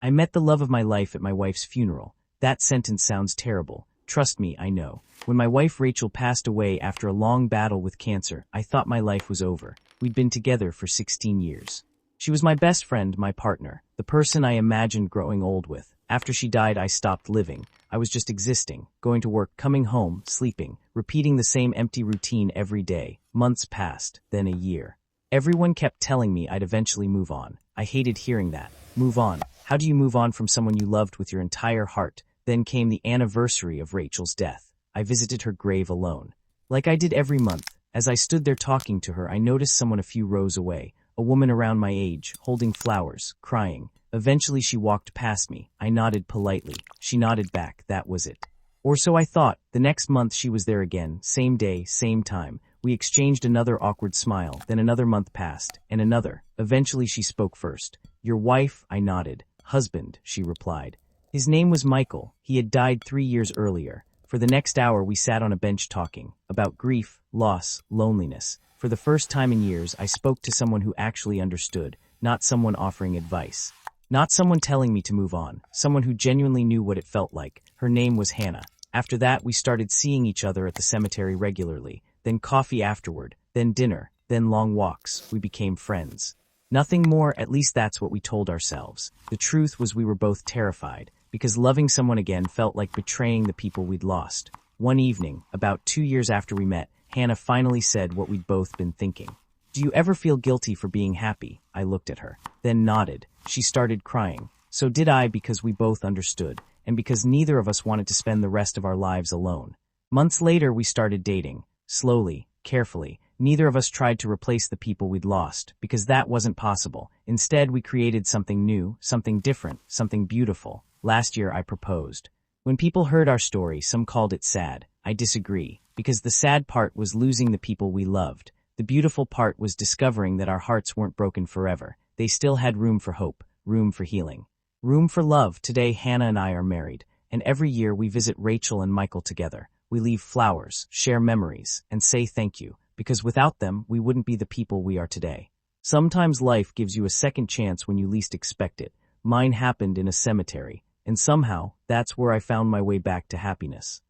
I met the love of my life at my wife's funeral. That sentence sounds terrible. Trust me, I know. When my wife Rachel passed away after a long battle with cancer, I thought my life was over. We'd been together for 16 years. She was my best friend, my partner, the person I imagined growing old with. After she died, I stopped living. I was just existing, going to work, coming home, sleeping, repeating the same empty routine every day. Months passed, then a year. Everyone kept telling me I'd eventually move on. I hated hearing that. Move on. How do you move on from someone you loved with your entire heart? Then came the anniversary of Rachel's death. I visited her grave alone. Like I did every month. As I stood there talking to her, I noticed someone a few rows away, a woman around my age, holding flowers, crying. Eventually she walked past me. I nodded politely. She nodded back. That was it. Or so I thought. The next month she was there again, same day, same time. We exchanged another awkward smile, then another month passed, and another. Eventually she spoke first. Your wife? I nodded. Husband, she replied. His name was Michael. He had died 3 years earlier. For the next hour we sat on a bench talking about grief, loss, loneliness. For the first time in years I spoke to someone who actually understood, not someone offering advice. Not someone telling me to move on, someone who genuinely knew what it felt like. Her name was Hannah. After that we started seeing each other at the cemetery regularly, then coffee afterward, then dinner, then long walks. We became friends. Nothing more, at least that's what we told ourselves. The truth was we were both terrified, because loving someone again felt like betraying the people we'd lost. One evening, about 2 years after we met, Hannah finally said what we'd both been thinking. Do you ever feel guilty for being happy? I looked at her, then nodded. She started crying. So did I, because we both understood, and because neither of us wanted to spend the rest of our lives alone. Months later we started dating. Slowly, carefully. Neither of us tried to replace the people we'd lost, because that wasn't possible. Instead, we created something new, something different, something beautiful. Last year I proposed. When people heard our story, some called it sad. I disagree, because the sad part was losing the people we loved. The beautiful part was discovering that our hearts weren't broken forever. They still had room for hope, room for healing, room for love. Today, Hannah and I are married, and every year we visit Rachel and Michael together. We leave flowers, share memories, and say thank you, because without them, we wouldn't be the people we are today. Sometimes life gives you a second chance when you least expect it. Mine happened in a cemetery, and somehow, that's where I found my way back to happiness.